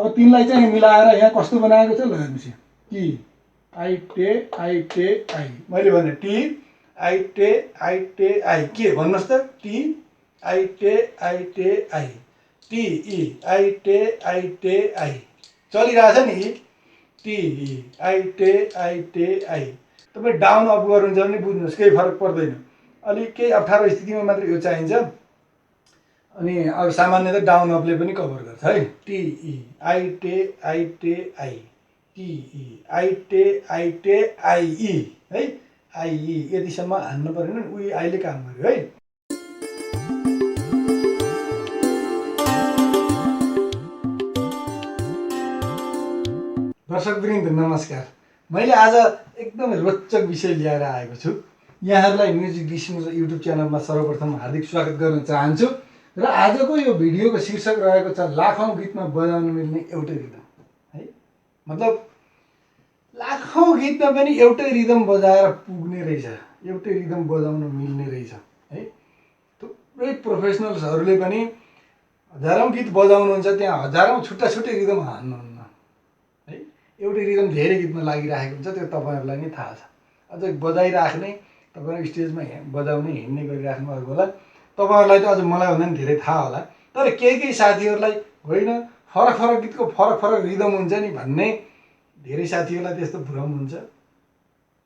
अब तिनलाई चाहिँ मिलाएर यहाँ कस्तो बनाएको छ ल हेर्नुहोस् टी आई टे आई मैले भने टी आई टे आई के भन्नुहोस् त टी आई टे आई टी ई आई टे आई चलिरहेछ नि टी ई आई टे आई तपाईँ डाउन अप गर्नुहुन्छ भने बुझ्नुहोस् केही फरक पर्दैन अलिक केही अप्ठ्यारो स्थितिमा मात्र यो चाहिन्छ अनि अब सामान्यतः डाउन अपले पनि कभर गर्छ है टी ई आई टे आई टी ई आई टे आई ई है आई ई यतिसम्म हान्नु परेन उही आईले काम गर्यो है दर्शकवृन्द नमस्कार मैले आज एकदमै रोचक विषय लिएर आएको छु यहाँहरूलाई म्युजिक डिसिमिलर युट्युब च्यानलमा सर्वप्रथम हार्दिक स्वागत गर्न चाहन्छु र आजको यो भिडियोको शीर्षक रहेको छ लाखौं गीतमा बजाउन मिल्ने एउटै रिदम है मतलब लाखौं गीतमा पनि एउटै रिदम बजाएर पुग्ने रहेछ एउटै रिदम बजाउन मिल्ने रहेछ है थुप्रै प्रोफेसनल्सहरूले पनि हजारौं गीत बजाउनुहुन्छ त्यहाँ हजारौं छुट्टा छुट्टै रिदम हान्नुहुन्न है एउटै रिदम धेरै गीतमा लागिरहेको हुन्छ त्यो तपाईहरुलाई नै थाहा छ अझ बजाइराख्ने तपाईहरु स्टेजमा बजाउने हिँड्ने गरिराख्नु भएको होला तपाईहरुलाई त अझ मलाई भन्दा पनि धेरै थाहा होला तर केही साथीहरुलाई होइन फरक फरक गीतको फरक फरक रिदम हुन्छ नि भन्ने धेरै साथीहरुलाई त्यस्तो भ्रम हुन्छ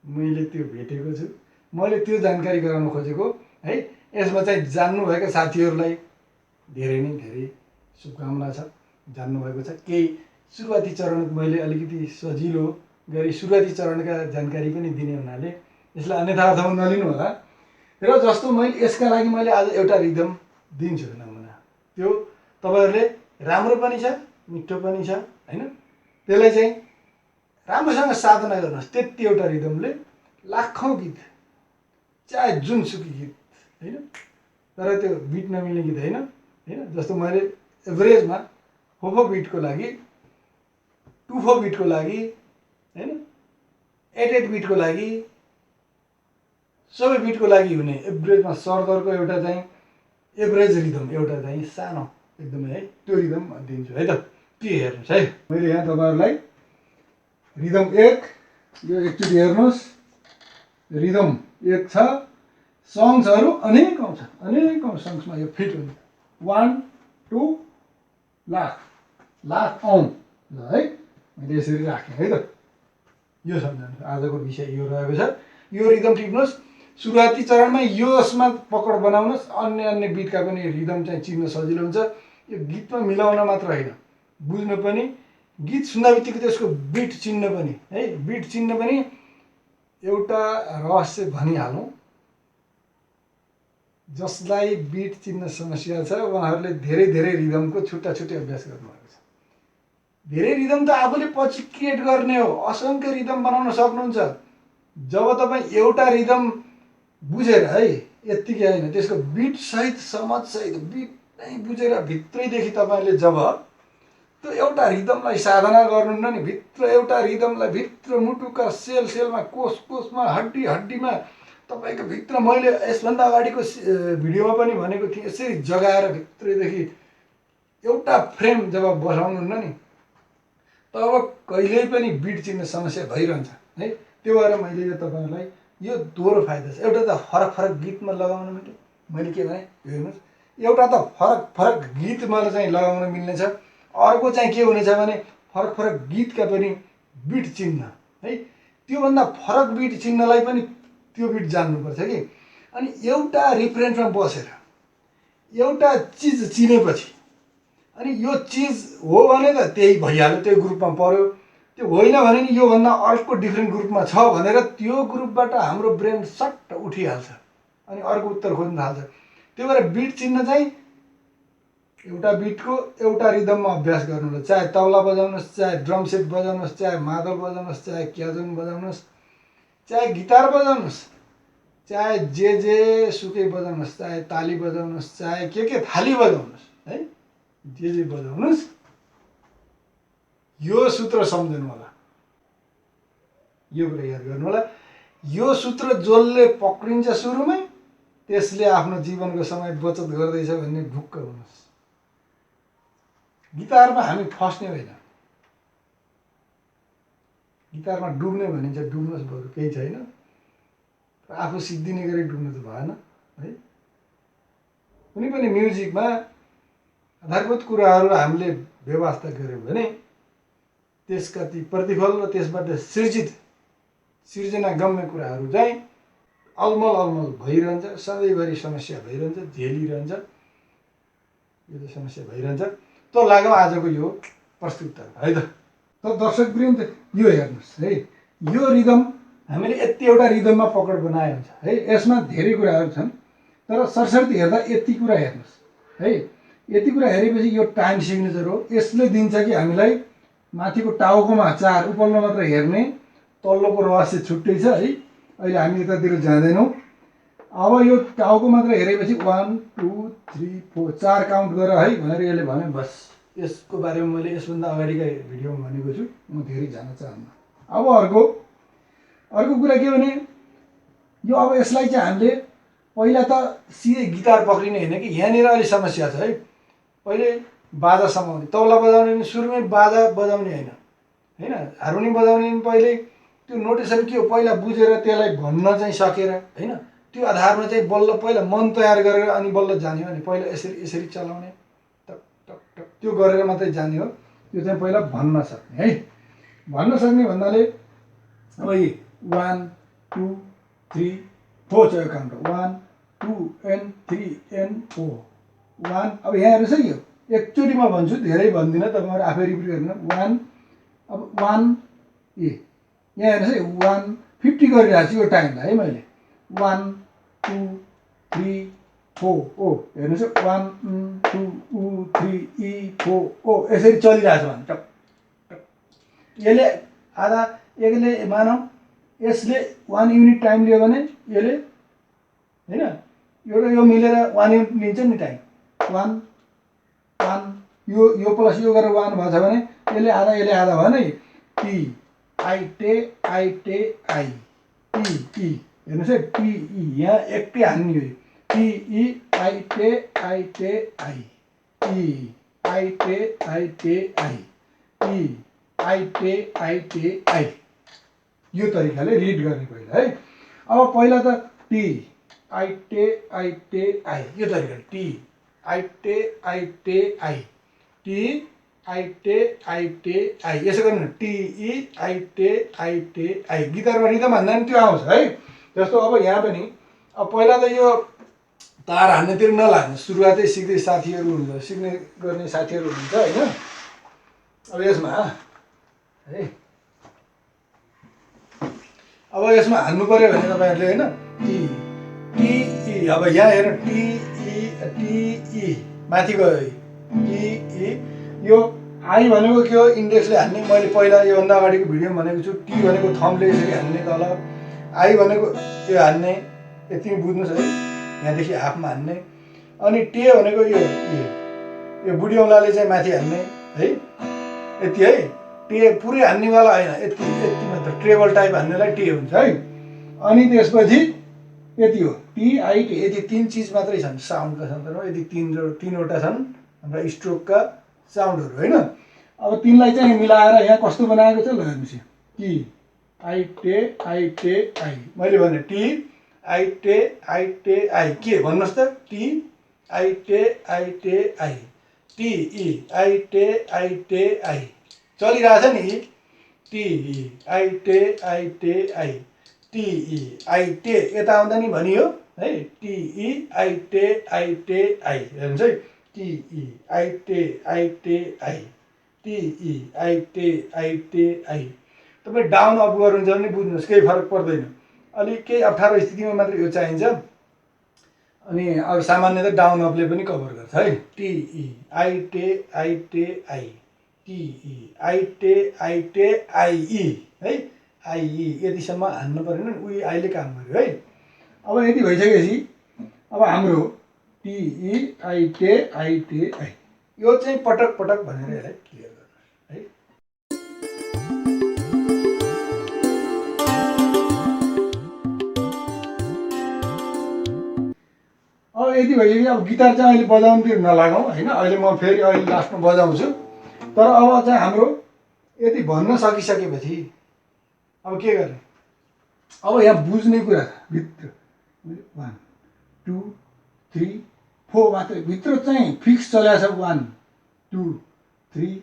मैले त्यो भेटेको छु मैले त्यो जानकारी गराउन खोजेको है यसमा चाहिँ जान्नु भएका साथीहरुलाई धेरै नै धेरै शुभकामना छ जान्नु भएको छ केही सुरुवाती चरण मैले अलिकति सजिलो गरी सुरुवाती चरणका जानकारी पनि दिने हुनाले यसलाई अन्यथा अर्थमा नलिनु होला र जस्तो मैले यसका लागि मैले आज एउटा रिदम दिन्छु नमुना त्यो तपाईहरुले राम्रो पनि छ मिठो पनि छ हैन त्यसलाई चाहिँ राम्रोसँग साधना गर्नुहोस् त्यति एउटा रिदमले लाखौं गीत चाहे जुनसुकै गीत हैन तर त्यो बिट नमिल्ने गीत हैन जस्तो मैले एभरेजमा फोफो बिटको लागि टुफो बिटको लागि हैन 8 बिटको लागि सबै बिटको लागि हुने एभरेजमा सरदरको एउटा चाहिँ एभरेज रिदम एउटा चाहिँ सानो एकदमै है त्यो रिदम दिन्छु है त के हेर्नुस् है मैले यहाँ तपाईहरुलाई रिदम 1 यो एकचोटि हेर्नुस् रिदम 1 छ सङ्ग्सहरु अनेकौं सङ्ग्समा यो फिट हुन्छ 1 2 लाख औं ल है मैले यसरी राखेँ है त यो सम्झनु आजको विषय यो रहेको छ यो रिदम टिप्नुस् सुरुवाती चरणमा यसमा पकड बनाउनुस् अन्य बिटका पनि रिदम चाहिँ चिन्न सजिलो हुन्छ यो गीतमा मिलाउन मात्र हैन बुझ्न पनि गीत सुन्दाबित्तिकै त्यसको बिट चिन्न पनि है बिट चिन्न पनि एउटा रहस्य भनिहालौं जसलाई बिट चिन्न समस्या छ उहाँहरूले धेरै रिदमको छुट्टा छुट्टै अभ्यास गर्नुभएको छ धेरै रिदम त आफूले पछि क्रिएट गर्ने हो असंख्य रिदम बनाउन सक्नुहुन्छ जब तपाईं एउटा रिदम बुझेर है यतिकै हैन त्यसको बिट सहित समझ सहित बिट नै बुझेर भित्रैदेखि तपाईले जब त्यो एउटा रिदमलाई साधना गर्नुहुन्न नि भित्र एउटा रिदमलाई भित्र मुटुका सेलमा कोषमा हड्डीमा तपाईको भित्र मैले यसभन्दा अगाडिको भिडियोमा पनि भनेको थिएँ यसरी जगाएर भित्रैदेखि एउटा फ्रेम जब बसाउनुहुन्न नि तब कहिल्यै पनि बिट चिन्न समस्या भइरहन्छ है त्यो भएर मैले यो तपाईहरुलाई यो दोहोरो फाइदा छ एउटा त फरक गीतमा लगाउन मिल्छ मैले के भने हेर्नुस् एउटा त फरक गीतमा चाहिँ लगाउन मिल्ने छ अर्को चाहिँ के हुनेछ भने फरक गीतका पनि बिट चिन्न है त्यो भन्दा फरक बिट चिन्नलाई पनि त्यो बिट जान्नुपर्छ कि अनि एउटा रिफरेन्समा बसेर एउटा चीज चिनेपछि अनि यो चीज हो भने त त्यही भइहाल्यो त्यो ग्रुपमा पर्यो त्यो होइन भने नि यो भन्दा अर्को डिफरेन्ट ग्रुपमा छ भनेर त्यो ग्रुपबाट हाम्रो ब्रेन सट्ट उठिहाल्छ अनि अर्को उत्तर खोज्न थाल्छ त्यो भएर बिट चिन्न चाहिँ एउटा बिटको एउटा रिदममा अभ्यास गर्नुहोस् चाहे तबला बजाउनुहोस् चाहे ड्रम सेट बजाउनुहोस् चाहे मादल बजाउनुहोस् चाहे क्याजन बजाउनुहोस् चाहे गिटार बजाउनुहोस् चाहे जे सुकै बजाउनुहोस् चाहे ताली बजाउनुहोस् चाहे के थाली बजाउनुहोस् है जे बजाउनुहोस् यो सूत्र सम्झनु होला यो कुरा याद गर्नु होला यो सूत्र जसले पक्रिन्छ सुरुमै त्यसले आफ्नो जीवनको समय बचत गर्दैछ भन्ने ढुक्क हुनुहोस् गिटारमा हामी फस्ने होइन गिटारमा डुब्ने भनिन्छ, डुब्नुहोस् बरु केही छैन, आफू सिद्धिने गरी डुब्नु त भएन है। कुनै पनि म्युजिकमा आधारभूत कुराहरू हामीले व्यवस्था गऱ्यौँ भने त्यसका ती प्रतिफल र त्यसबाट सृजनागम्य कुराहरू चाहिँ अलमल भइरहन्छ, सधैँभरि समस्या भइरहन्छ, झेलिरहन्छ, यो त समस्या भइरहन्छ। त लागौँ आजको यो प्रस्तुततर्फ है त। दर्शकवृन्द यो हेर्नुहोस् है, यो रिदम हामीले यति एउटा रिदममा पकड बनाए हुन्छ है। यसमा धेरै कुराहरू छन्, तर सरसर्ती हेर्दा यति कुरा हेर्नुहोस् है। यति कुरा हेरेपछि यो टाइम सिग्नेचर हो। यसले दिन्छ कि हामीलाई माथिको टाउकोमा 4, उपल्लो मात्र हेर्ने, तल्लोको रहस्य छुट्टै छ है। अहिले हामी यतातिर जाँदैनौँ। अब यो टाउको मात्र हेरेपछि 1 2 3 4 4 काउन्ट गर है भनेर यसले भने बस। यसको बारेमा मैले यसभन्दा अगाडिकै भिडियोमा भनेको छु, म धेरै जान चाहन्न। अब अर्को कुरा के भने यो अब यसलाई चाहिँ हामीले पहिला त सिधै गिटार पक्रिने होइन कि, यहाँनिर अलि समस्या छ है। पहिले बाजा समाउने, तबला बजाउने पनि सुरुमै बाजा बजाउने होइन, हार्मोनियम बजाउने पनि पहिले त्यो नोटेसन के हो पहिला बुझेर त्यसलाई भन्न चाहिँ सकेर होइन, त्यो आधारमा चाहिँ बल्ल पहिला मन तयार गरेर अनि बल्ल जाने हो नि। पहिला यसरी चलाउने, टक टक टक त्यो गरेर मात्रै जाने हो। त्यो चाहिँ पहिला भन्न सक्ने है। भन्न सक्ने भन्नाले अब यी 1 2 3 4 चाहिँ काउन्ट हो। 1 2 and 3 and 4 1। अब यहाँ हेर्नुहोस् है, यो एकचोटि म भन्छु, धेरै भन्दिनँ, तपाईँहरू आफै रिपिट गर्नु। 1 अब 1 यहाँ हेर्नुहोस् है, 150 गरिरहेको छु यो टाइमलाई है मैले। 1 2 3 4 ओ हेर्नुहोस् है, 1 2 3 4 ओ यसरी चलिरहेको छ भने टक टक। यसले आधा यसले मानौँ यसले 1 युनिट टाइम लियो भने यसले होइन यो मिलेर 1 युनिट लिन्छ नि टाइम। 1 1 यो प्लस यो गरेर 1 भएको छ भने यसले आधा भएन है। टी आई टे आई टी हेर्नुहोस् है, टी यहाँ एकटी हान्ने हो। टी आई टे आई टी आई यो तरिकाले रिड गर्ने पहिला है। अब पहिला त टी आई टे आई यो तरिकाले टी आई टे आई यसो गर्नु। टी आई टे आई गिटारमा रिदम हान्दा पनि त्यो आउँछ है। जस्तो अब यहाँ पनि अब पहिला त यो तार हान्नेतिर नलाग्नु, सुरुवातै सिक्ने साथीहरू हुनुहुन्छ होइन। अब यसमा है, अब यसमा हान्नु पर्यो भने तपाईँहरूले होइन टी अब यहाँ हेर टी माथि गयो टी यो आई भनेको के हो, इन्डेक्सले हान्ने। मैले पहिला योभन्दा अगाडिको भिडियोमा भनेको छु, टी भनेको थम्बले यसरी हान्ने तल, आई भनेको यो हान्ने, यति बुझ्नुहोस् है, यहाँदेखि हाफमा हान्ने। अनि टे भनेको यो बुढी औँलाले चाहिँ माथि हान्ने है, यति है। टे पुरै हान्नेवाला होइन, यति मात्र ट्रेबल टाइप हान्नेलाई टे हुन्छ है। अनि त्यसपछि यति हो टी आई टे, यति 3 चिज मात्रै छन् साउन्डका सन्दर्भमा। यति 3वटा छन् हाम्रा स्ट्रोकका साउन्डहरू होइन। अब तिनलाई चाहिँ मिलाएर यहाँ कस्तो बनाएको छ ल हेर्नुहोस्। टी आई टे आई मैले भने टी आई टे आई के भन्नुहोस् त, टी आई टे आई टी आई टे आई चलिरहेछ नि। टी आई टे आई टी आई टे यता आउँदा नि भनियो है। टी आई टे आई हेर्नुहोस् है, टी आई टे आई टी आई टे आई। तपाईँ डाउन अप गर्नुहुन्छ भने बुझ्नुहोस् केही फरक पर्दैन। अलिक केही अप्ठ्यारो स्थितिमा मात्र यो चाहिन्छ। अनि अब सामान्यतः डाउन अपले पनि कभर गर्छ है। टी आई टे आई टी आई टे आई है। आई यतिसम्म हान्नु परेन, उही आईले काम गर्यो है। अब यति भइसकेपछि अब हाम्रो टी आई टे आई यो चाहिँ पटक भनेर यसलाई क्लियर गर्नु है। अब यति भइसकेपछि अब गिटार चाहिँ अहिले बजाउनुतिर नलागौँ होइन। अहिले म फेरि अहिले लास्टमा बजाउँछु। तर अब चाहिँ हाम्रो यति भन्न सकिसकेपछि अब के गर्ने, अब यहाँ बुझ्ने कुरा भित्र 1 2 3 4 मात्रै भित्र चाहिँ फिक्स चलाएको छ 1 2 3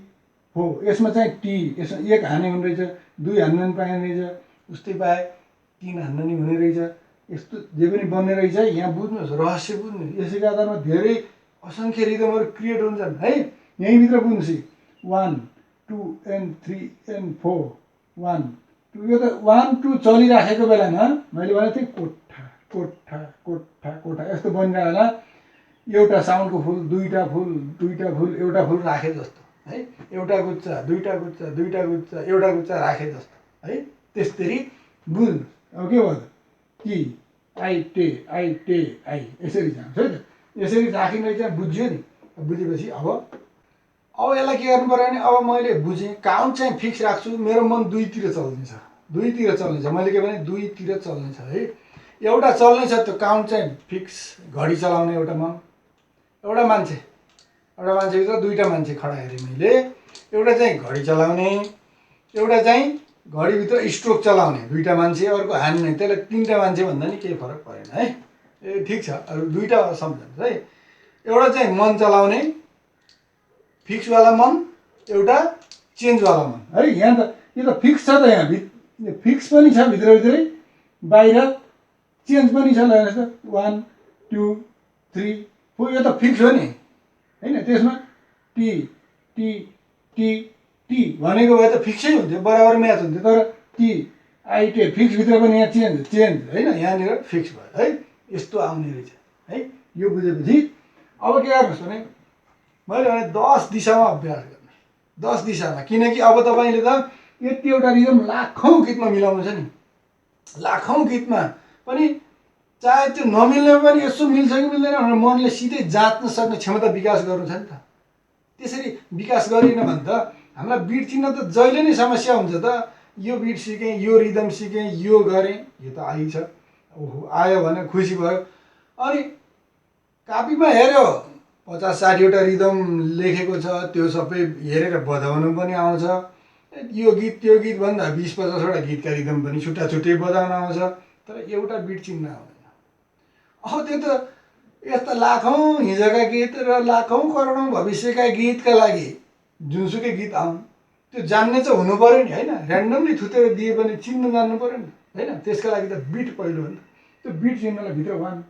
4 यसमा चाहिँ टी यसमा 1 हान्ने हुने रहेछ 2 हान्न नि पाइने रहेछ उस्तै बाहे 3 हान्न नि हुने रहेछ यस्तो जे पनि बन्ने रहेछ यहाँ बुझ्नुहोस् रहस्य बुझ्नु यसैको आधारमा धेरै असङ्ख्य रिदमहरू क्रिएट हुन्छन् है यहीँभित्र बुझ्नुहोस् 1 2 and 3 and 4 1 2 यो त 1 2 चलिराखेको बेलामा मैले भनेको थिएँ कोठा कोठा कोठा कोठा यस्तो बनिरहेको होला एउटा साउन्डको फुल दुईटा फुल एउटा फुल राखे जस्तो है एउटा गुच्चा दुईटा गुच्चा एउटा गुच्चा राखे जस्तो है त्यसरी बुझ्नु अब के भयो कि आई टे आई यसरी जान्छ है त यसरी राखिँदै चाहिँ बुझ्यो नि बुझेपछि अब यसलाई के गर्नु पर्यो भने अब मैले बुझेँ काउन्ट चाहिँ फिक्स राख्छु मेरो मन दुईतिर चल्नेछ मैले के भने दुईतिर चल्नेछ है एउटा चल्नेछ त्यो काउन्ट चाहिँ फिक्स घडी चलाउने एउटा मन एउटा मान्छेभित्र दुईटा मान्छे खडा हेरेँ मैले एउटा चाहिँ घडी चलाउने एउटा चाहिँ घडीभित्र स्ट्रोक चलाउने दुईटा मान्छे अर्को हान्ने त्यसलाई तीनटा मान्छे भन्दा नि केही फरक परेन है ए ठिक छ अरू दुईटा सम्झन्छ है एउटा चाहिँ मन चलाउने फिक्सवाला मन एउटा चेन्जवाला मन है यहाँ त यो त फिक्स छ त यहाँ फिक्स पनि छ भित्रभित्रै बाहिर चेन्ज पनि छ ल हेर्नुहोस् त 1 2 3 4 यो त फिक्स हो नि हैन त्यसमा टी टी टी टी भनेको भए त फिक्सै हुन्थ्यो बराबर म्याच हुन्थ्यो तर टी आइटे फिक्सभित्र पनि यहाँ चेन्ज होइन यहाँनिर फिक्स भयो है यस्तो आउने रहेछ है यो बुझेपछि अब के गर्नुहोस् भने मैले भने 10 दिशामा अभ्यास गर्ने 10 दिशामा किनकि अब तपाईँले त यति एउटा रिदम लाखौँ गीतमा मिलाउनु छ नि लाखौँ गीतमा पनि चाहे त्यो नमिल्ने पनि यसो मिल्छ कि मिल्दैन भनेर मनले सिधै जाँच्न सक्ने क्षमता विकास गर्नु छ नि त त्यसरी विकास गरिन भने त हामीलाई बिट चिन्न त जहिले नै समस्या हुन्छ त यो बिट सिकेँ यो रिदम सिकेँ यो गरेँ यो त आइछ ओहो आयो भने खुसी भयो अनि कापीमा हेऱ्यो 50-60वटा रिदम लेखेको छ त्यो सबै हेरेर बजाउनु पनि आउँछ यो गीत त्यो गीत भन्दा 20-50वटा गीतका रिदम पनि छुट्टा छुट्टै बजाउन आउँछ तर एउटा बिट चिन्न आउँदैन अब त्यो त यस्ता लाखौँ हिजोका गीत र लाखौँ करोडौँ भविष्यका गीतका लागि जुनसुकै गीत आउन् त्यो जान्ने चाहिँ हुनु पऱ्यो नि होइन ऱ्यान्डमली थुतेर दिए पनि चिन्न जान्नु पऱ्यो नि होइन त्यसका लागि त बिट पहिलो हो नि त्यो बिट चिन्नलाई भित्र 1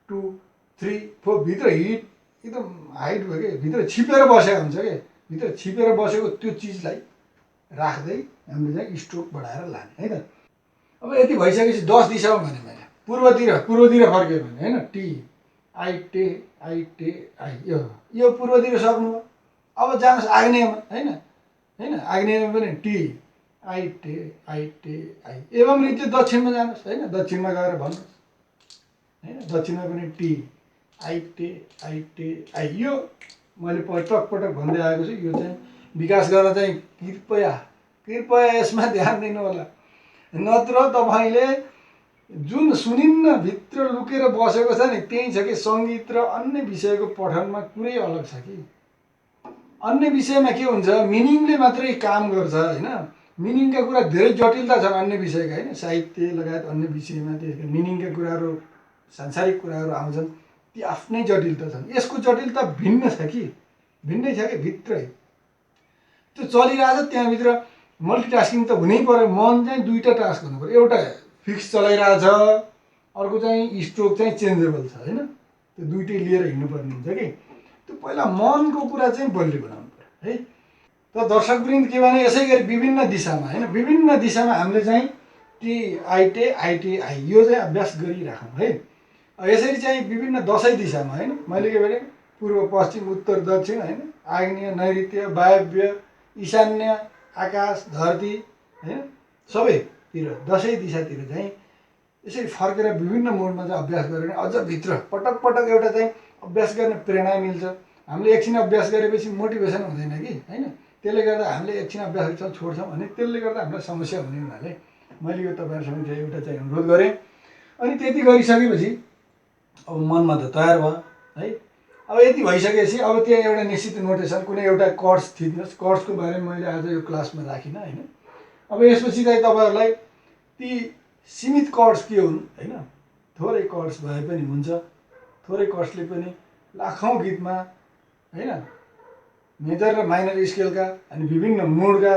2 3 4 भित्र हिट एकदम हाइट भयो कि भित्र छिपेर बसेको हुन्छ कि भित्र छिपेर बसेको त्यो चिजलाई राख्दै हामीले चाहिँ स्ट्रोक बढाएर लाने है त अब यति भइसकेपछि 10 दिशामा भने मैले पूर्वतिर फर्क्यो भने होइन टी आई टे आई यो पूर्वतिर सक्नुभयो अब जानुहोस् आग्नेयमा होइन आग्नेयमा पनि टी आई टे आई एवं रीति दक्षिणमा जानुहोस् होइन दक्षिणमा गएर भन्नुहोस् होइन दक्षिणमा पनि टी आई टे आई यो मैले पटक भन्दै आएको छु यो चाहिँ विकास गर्न चाहिँ कृपया यसमा ध्यान दिनु होला नत्र तपाईँले जुन सुनिन्न भित्र लुकेर बसेको छ नि त्यही छ कि सङ्गीत र अन्य विषयको पठनमा कुरै अलग छ कि अन्य विषयमा के हुन्छ मिनिङले मात्रै काम गर्छ होइन मिनिङका कुरा धेरै जटिलता छन् अन्य विषयका होइन साहित्य लगायत अन्य विषयमा त्यसको मिनिङका कुराहरू सांसारिक कुराहरू आउँछन् ती आफ्नै जटिलता छन् यसको जटिलता भिन्नै छ कि भित्रै त्यो चलिरहेछ त्यहाँभित्र मल्टिटास्किङ त हुनै पर्यो मन चाहिँ दुईवटा टास्क गर्नु पर्यो एउटा फिक्स चलाइरहेछ अर्को चाहिँ स्ट्रोक चाहिँ चेन्जेबल छ होइन त्यो दुइटै लिएर हिँड्नुपर्ने हुन्छ कि त्यो पहिला मनको कुरा चाहिँ बलियो बनाउनु पर्यो है त दर्शकवृन्द के भने यसै गरी विभिन्न दिशामा हामीले चाहिँ टी आइटे आई यो चाहिँ अभ्यास गरिराखौँ है यसरी चाहिँ विभिन्न 10 दिशामा होइन मैले के भने पूर्व पश्चिम उत्तर दक्षिण होइन आग्नेय नैऋत्य वायव्य ईशान्य आकाश धरती होइन सबैतिर 10 दिशातिर चाहिँ यसरी फर्केर विभिन्न मोडमा चाहिँ अभ्यास गऱ्यो भने अझ भित्र पटक एउटा चाहिँ अभ्यास गर्ने प्रेरणा मिल्छ हामीले एकछिन अभ्यास गरेपछि मोटिभेसन हुँदैन कि होइन त्यसले गर्दा हामीले एकछिन अभ्यास गर्छौँ छोड्छौँ भने त्यसले गर्दा हामीलाई समस्या हुने हुनाले मैले यो तपाईँहरूसँग चाहिँ एउटा चाहिँ अनुरोध गरेँ अनि त्यति गरिसकेपछि अब मनमा त तयार भयो है अब यति भइसकेपछि अब त्यहाँ एउटा निश्चित नोटेसन कुनै एउटा कर्ड्स थिच्नुहोस् कर्ड्सको बारेमा मैले आज यो क्लासमा राखिनँ होइन अब यसपछि चाहिँ तपाईँहरूलाई ती सीमित कर्ड्स के हुन् हैन, थोरै कर्ड्स भए पनि हुन्छ, थोरै कर्ड्सले पनि लाखौँ गीतमा हैन मेजर र माइनर स्केलका अनि विभिन्न मुडका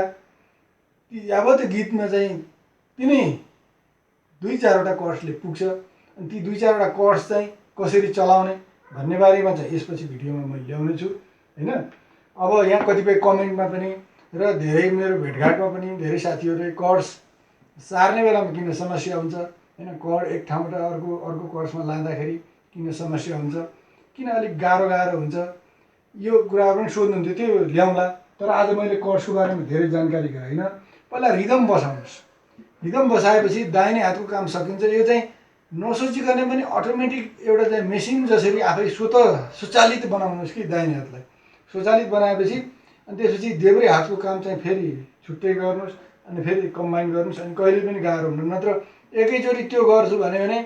ती यावत गीतमा चाहिँ तिनै 2-4वटा कर्ड्सले पुग्छ। अनि ती 2-4वटा कर्ड्स चाहिँ कसरी चलाउने भन्ने बारेमा चाहिँ यसपछि भिडियोमा म ल्याउने छु हैन। अब यहाँ कतिपय कमेन्टमा पनि र धेरै मेरो भेटघाटमा पनि धेरै साथीहरूले कर्ड्स सार्ने बेलामा किन समस्या हुन्छ हैन, कर्ड एक ठाउँबाट अर्को कर्ड्समा लाँदाखेरि किन समस्या हुन्छ, किन अलिक गाह्रो हुन्छ, यो कुराहरू पनि सोध्नुहुन्थ्यो। त्यो ल्याउँला, तर आज मैले कर्ड्सको बारेमा धेरै जानकारी गराइन। पहिला रिदम बसाउनुहोस्, रिदम बसाएपछि दाहिने हातको काम सकिन्छ। यो चाहिँ नसोचिकन पनि अटोमेटिक एउटा चाहिँ मेसिन जसरी आफै स्वचालित बनाउनुहोस् कि दाहिने हातलाई स्वचालित बनाएपछि अनि त्यसपछि देब्रे हातको काम चाहिँ फेरि छुट्टै गर्नुहोस् अनि फेरि कम्बाइन गर्नुहोस्। अनि कहिले पनि गाह्रो हुँदैन। नत्र एकैचोटि त्यो गर्छु भने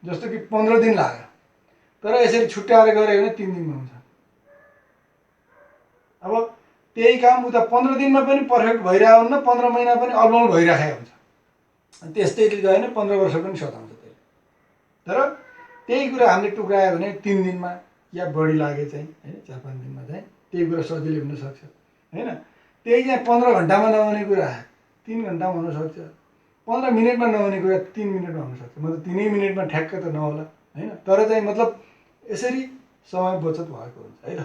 जस्तो कि 15 दिन लाग्यो, तर यसरी छुट्याएर गऱ्यो भने 3 दिनमा हुन्छ। अब त्यही काम उता 15 दिनमा पनि पर्फेक्ट भइरहेको हुन्न, 15 महिना पनि अलमल भइराखेको हुन्छ। अनि त्यस्तैले गयो भने 15 वर्ष पनि सताउँछ त्यसले। तर त्यही कुरा हामीले टुक्रायो भने 3 दिनमा या बढी लागे चाहिँ हैन 4-5 दिनमा चाहिँ त्यही कुरा सजिलै हुन सक्छ हैन। त्यही चाहिँ 15 घन्टामा नहुने कुरा 3 घन्टामा हुन सक्छ, 15 मिनेटमा नहुने कुरा 3 मिनेटमा हुन सक्छ। मतलब 3 मिनेटमा ठ्याक्क त नहोला हैन, तर चाहिँ मतलब यसरी समय बचत भएको हुन्छ है त।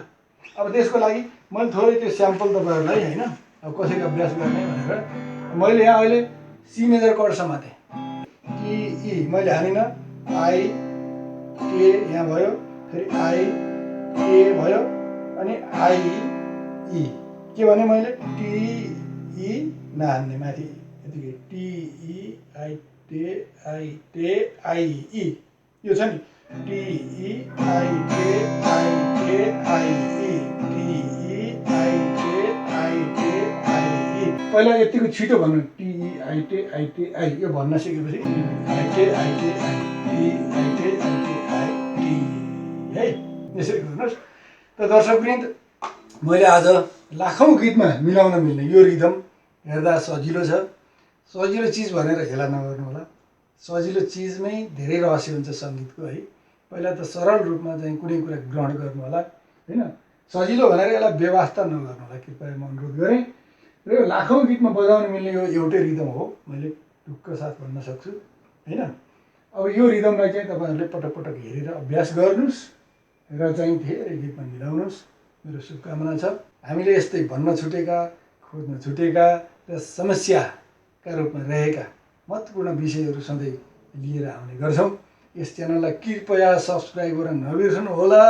अब त्यसको लागि मैले थोरै त्यो स्याम्पल तपाईहरुलाई हैन अब कसरी अभ्यास गर्ने भनेर मैले यहाँ अहिले सी मेजर कर्ड समाते कि ई मैले हानिन, आई ए यहाँ भयो, फेरि आई ए भयो अनि आई ई के भने मैले टी ई नहान्ने माथि यतिकै टी ई आई टे आई ई यो छ नि टी ई आई टे I E T E I टे आई ई। पहिला यतिको छिटो भन्नु टी ई आई टे आई यो भन्न सिकेपछि आई टे आई टी आई टी है यसरी गर्नुहोस्। त दर्शकवृन्द मैले आज लाखौँ गीतमा मिलाउन मिल्ने यो रिदम हेर्दा सजिलो छ। सजिलो चिज भनेर हेला नगर्नु होला, सजिलो चिजमै धेरै रहस्य हुन्छ सङ्गीतको है। पहिला त सरल रूपमा चाहिँ कुनै कुरा ग्रहण गर्नु होला हैन, सजिलो भनेर यसलाई व्यवस्था नगर्नु होला कृपया म अनुरोध गरेँ। र यो लाखौँ गीतमा बजाउन मिल्ने यो एउटै रिदम हो, मैले ढुक्क साथ भन्न सक्छु हैन। अब यो रिदमलाई चाहिँ तपाईहरुले पटक पटक हेरेर अभ्यास गर्नुस् र चाहिँ धेरै गीतमा मिलाउनुस्, मेरो शुभकामना छ। हामीले यस्तै भन्न छुटेका, खोज्न छुटेका र समस्याका रूपमा रहेका महत्त्वपूर्ण विषयहरू सधैँ लिएर आउने गर्छौँ। यस च्यानललाई कृपया सब्स्क्राइब गर्न नबिर्सनु होला।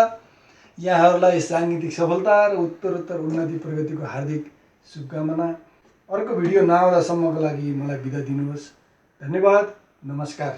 यहाँहरूलाई साङ्गीतिक सफलता र उत्तरोत्तर उन्नति प्रगतिको हार्दिक शुभकामना। अर्को भिडियो नआउँदासम्मको लागि मलाई बिदा दिनुहोस्। धन्यवाद, नमस्कार।